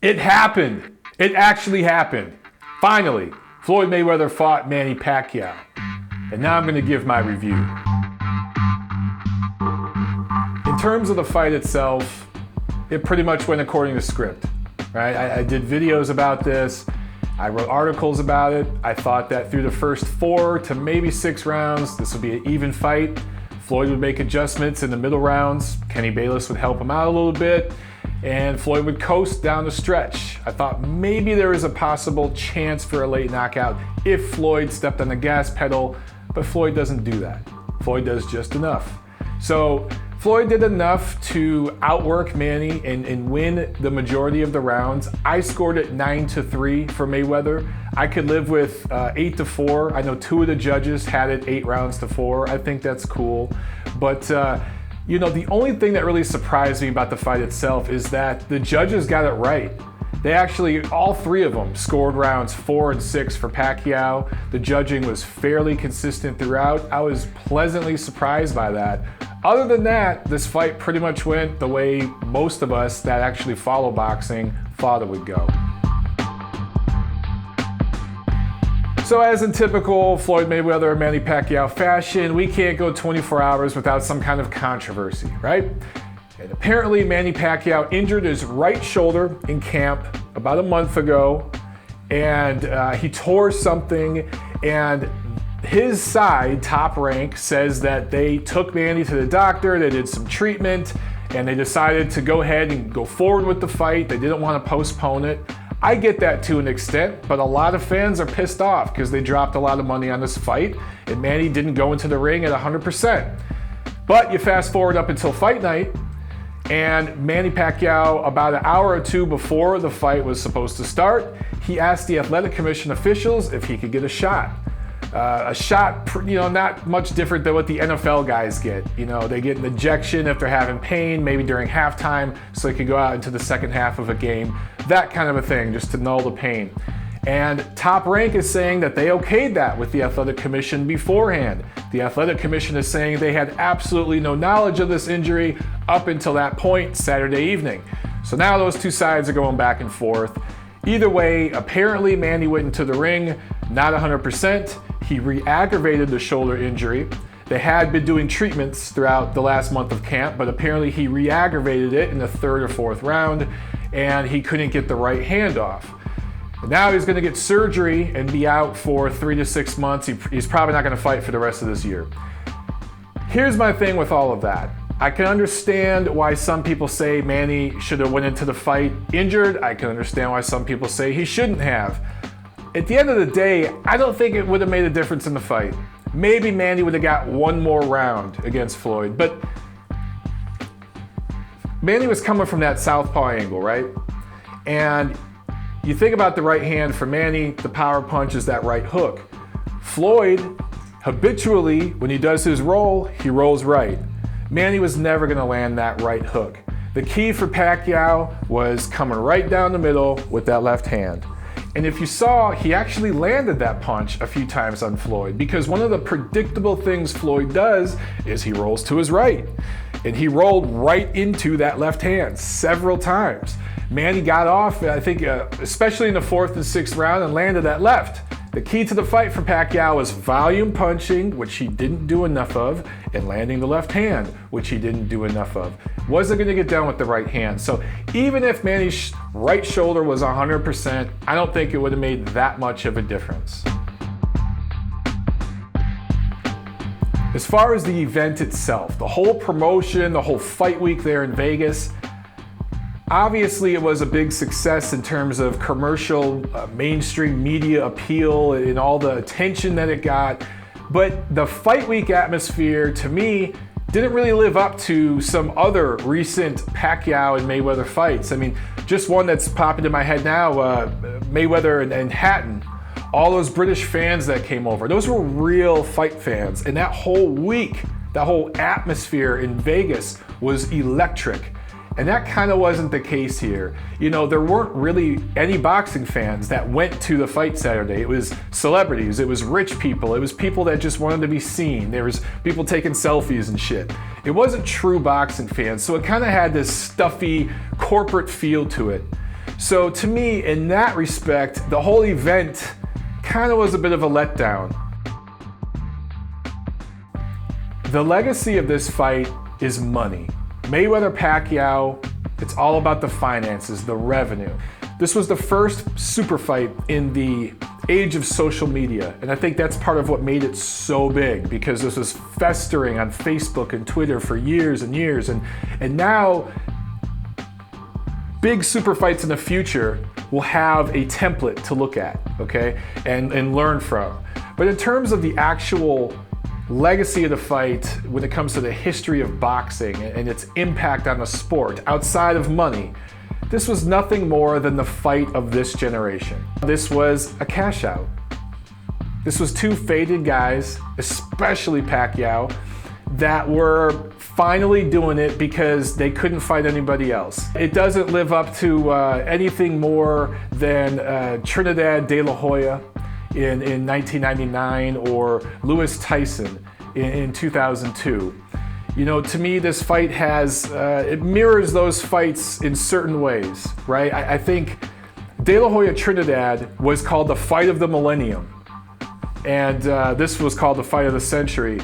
It happened. It actually happened. Finally, Floyd Mayweather fought Manny Pacquiao. And now I'm going to give my review. In terms of the fight itself, it pretty much went according to script, right? I did videos about this. I wrote articles about it. I thought that through the first 4 to maybe 6 rounds, this would be an even fight. Floyd would make adjustments in the middle rounds. Kenny Bayless would help him out a little bit, and Floyd would coast down the stretch. I thought maybe there was a possible chance for a late knockout if Floyd stepped on the gas pedal, but Floyd doesn't do that. Floyd does just enough. So Floyd did enough to outwork Manny and win the majority of the rounds. I scored it 9-3 for Mayweather. I could live with 8-4. I know 2 of the judges had it 8 rounds to 4. I think that's cool. But you know, the only thing that really surprised me about the fight itself is that the judges got it right. They actually, all 3 of them scored rounds 4 and 6 for Pacquiao. The judging was fairly consistent throughout. I was pleasantly surprised by that. Other than that, this fight pretty much went the way most of us that actually follow boxing thought it would go. So as in typical Floyd Mayweather, Manny Pacquiao fashion, we can't go 24 hours without some kind of controversy, right? And apparently Manny Pacquiao injured his right shoulder in camp about a month ago, and he tore something, and his side, Top Rank, says that they took Manny to the doctor, they did some treatment, and they decided to go ahead and go forward with the fight. They didn't want to postpone it. I get that to an extent, but a lot of fans are pissed off because they dropped a lot of money on this fight, and Manny didn't go into the ring at 100%. But you fast forward up until fight night, and Manny Pacquiao, about an hour or 2 before the fight was supposed to start, he asked the Athletic Commission officials if he could get a shot. A shot, you know, not much different than what the NFL guys get. You know, they get an injection if they're having pain, maybe during halftime, so they can go out into the second half of a game. That kind of a thing, just to null the pain. And Top Rank is saying that they okayed that with the Athletic Commission beforehand. The Athletic Commission is saying they had absolutely no knowledge of this injury up until that point Saturday evening. So now those 2 sides are going back and forth. Either way, apparently Manny went into the ring, not 100%. He re-aggravated the shoulder injury. They had been doing treatments throughout the last month of camp, but apparently he re-aggravated it in the 3rd or 4th round, and he couldn't get the right hand off. Now he's going to get surgery and be out for 3 to 6 months. He's probably not going to fight for the rest of this year. Here's my thing with all of that. I can understand why some people say Manny should have went into the fight injured. I can understand why some people say he shouldn't have. At the end of the day, I don't think it would have made a difference in the fight. Maybe Manny would have got 1 more round against Floyd, but Manny was coming from that southpaw angle, right? And you think about the right hand for Manny, the power punch is that right hook. Floyd, habitually, when he does his roll, he rolls right. Manny was never going to land that right hook. The key for Pacquiao was coming right down the middle with that left hand. And if you saw, he actually landed that punch a few times on Floyd, because one of the predictable things Floyd does is he rolls to his right. And he rolled right into that left hand several times. Manny got off, I think, especially in the 4th and 6th round, and landed that left. The key to the fight for Pacquiao was volume punching, which he didn't do enough of, and landing the left hand, which he didn't do enough of. Wasn't going to get done with the right hand. So even if Manny's right shoulder was 100%, I don't think it would have made that much of a difference. As far as the event itself, the whole promotion, the whole fight week there in Vegas, obviously it was a big success in terms of commercial, mainstream media appeal and all the attention that it got. But the fight week atmosphere, to me, didn't really live up to some other recent Pacquiao and Mayweather fights. I mean, just one that's popping in my head now, Mayweather and Hatton. All those British fans that came over, those were real fight fans. And that whole week, that whole atmosphere in Vegas was electric. And that kind of wasn't the case here. You know, there weren't really any boxing fans that went to the fight Saturday. It was celebrities, it was rich people, it was people that just wanted to be seen. There was people taking selfies and shit. It wasn't true boxing fans, so it kind of had this stuffy corporate feel to it. So to me, in that respect, the whole event kind of was a bit of a letdown. The legacy of this fight is money. Mayweather-Pacquiao, it's all about the finances, the revenue. This was the first super fight in the age of social media, and I think that's part of what made it so big, because this was festering on Facebook and Twitter for years and years, and now big super fights in the future will have a template to look at, okay, and learn from. But in terms of the actual legacy of the fight, when it comes to the history of boxing and its impact on the sport, outside of money, this was nothing more than the fight of this generation. This was a cash out. This was two faded guys, especially Pacquiao, that were finally doing it because they couldn't fight anybody else. It doesn't live up to anything more than Trinidad De La Hoya in 1999 or Lewis Tyson in 2002. You know, to me, this fight has, it mirrors those fights in certain ways, right? I think De La Hoya Trinidad was called the fight of the millennium. And this was called the fight of the century.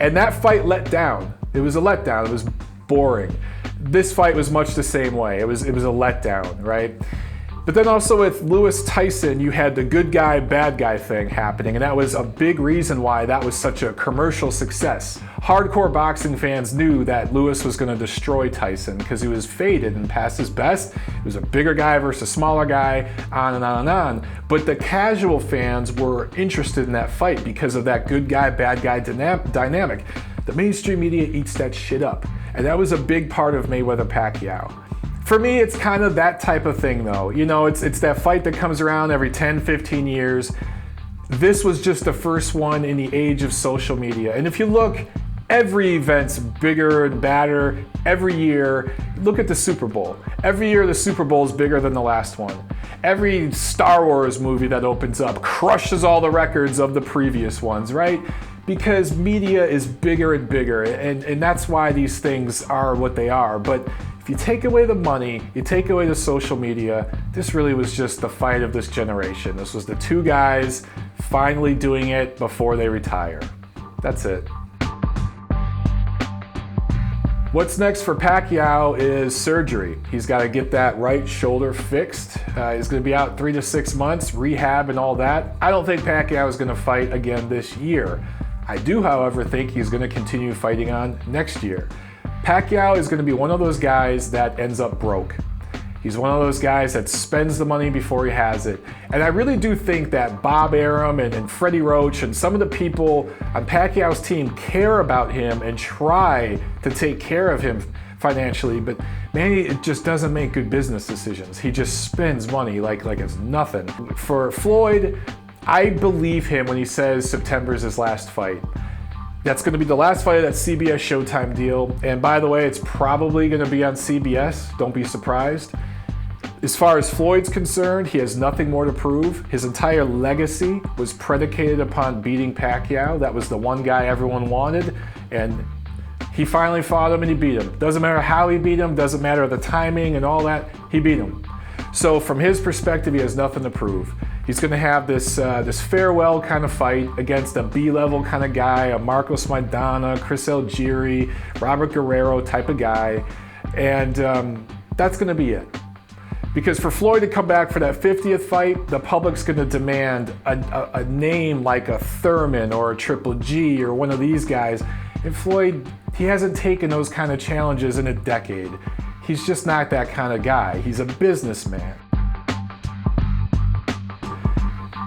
And that fight let down. It was a letdown. It was boring. This fight was much the same way. It was a letdown, right? But then also with Lewis Tyson, you had the good guy, bad guy thing happening, and that was a big reason why that was such a commercial success. Hardcore boxing fans knew that Lewis was going to destroy Tyson because he was faded and past his best. It was a bigger guy versus a smaller guy, on and on and on. But the casual fans were interested in that fight because of that good guy, bad guy dynamic. The mainstream media eats that shit up, and that was a big part of Mayweather-Pacquiao. For me, it's kind of that type of thing though. You know, it's that fight that comes around every 10, 15 years. This was just the first one in the age of social media. And if you look, every event's bigger and badder every year. Look at the Super Bowl. Every year the Super Bowl is bigger than the last one. Every Star Wars movie that opens up crushes all the records of the previous ones, right? Because media is bigger and bigger, and that's why these things are what they are. But if you take away the money, you take away the social media, this really was just the fight of this generation. This was the two guys finally doing it before they retire. That's it. What's next for Pacquiao is surgery. He's got to get that right shoulder fixed. He's going to be out 3 to 6 months, rehab and all that. I don't think Pacquiao is going to fight again this year. I do, however, think he's going to continue fighting on next year. Pacquiao is going to be one of those guys that ends up broke. He's one of those guys that spends the money before he has it. And I really do think that Bob Arum and Freddie Roach and some of the people on Pacquiao's team care about him and try to take care of him financially, but Manny, it just doesn't make good business decisions. He just spends money like it's nothing. For Floyd, I believe him when he says September is his last fight. That's going to be the last fight of that CBS Showtime deal. And by the way, it's probably going to be on CBS. Don't be surprised. As far as Floyd's concerned, he has nothing more to prove. His entire legacy was predicated upon beating Pacquiao. That was the one guy everyone wanted. And he finally fought him and he beat him. Doesn't matter how he beat him, doesn't matter the timing and all that, he beat him. So from his perspective, he has nothing to prove. He's going to have this farewell kind of fight against a B-level kind of guy, a Marcos Maidana, Chris Algieri, Robert Guerrero type of guy. And that's going to be it. Because for Floyd to come back for that 50th fight, the public's going to demand a name like a Thurman or a Triple G or one of these guys. And Floyd, he hasn't taken those kind of challenges in a decade. He's just not that kind of guy. He's a businessman.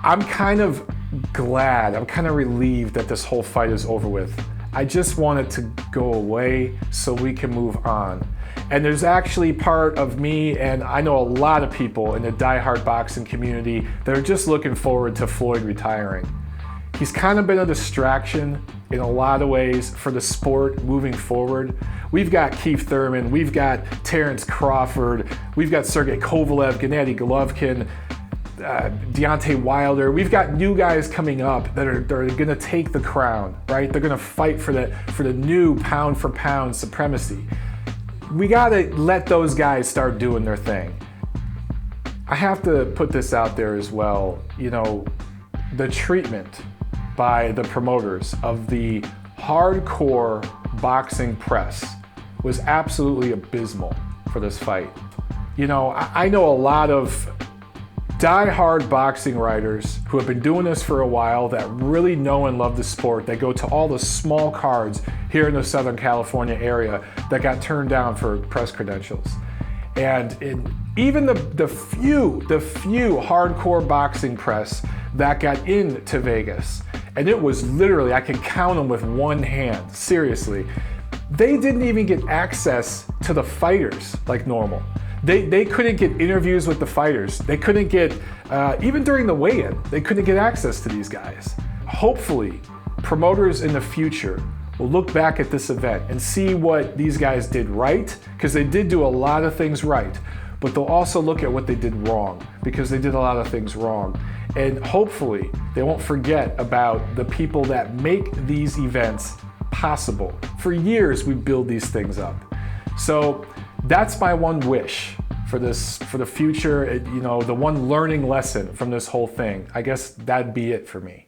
I'm kind of glad, I'm kind of relieved that this whole fight is over with. I just want it to go away so we can move on. And there's actually part of me, and I know a lot of people in the diehard boxing community that are just looking forward to Floyd retiring. He's kind of been a distraction in a lot of ways for the sport moving forward. We've got Keith Thurman, we've got Terrence Crawford, we've got Sergey Kovalev, Gennady Golovkin, Deontay Wilder. We've got new guys coming up that are going to take the crown, right? They're going to fight for the new pound for pound supremacy. We got to let those guys start doing their thing. I have to put this out there as well. The treatment by the promoters of the hardcore boxing press was absolutely abysmal for this fight. I know a lot of die-hard boxing writers who have been doing this for a while that really know and love the sport. They go to all the small cards here in the Southern California area that got turned down for press credentials. And even the few hardcore boxing press that got into Vegas, and it was literally, I can count them with one hand, seriously, they didn't even get access to the fighters like normal. They couldn't get interviews with the fighters. They couldn't get, even during the weigh-in, they couldn't get access to these guys. Hopefully, promoters in the future will look back at this event and see what these guys did right, because they did do a lot of things right, but they'll also look at what they did wrong, because they did a lot of things wrong. And hopefully, they won't forget about the people that make these events possible. For years, we build these things up. So that's my one wish for the future. The one learning lesson from this whole thing. I guess that'd be it for me.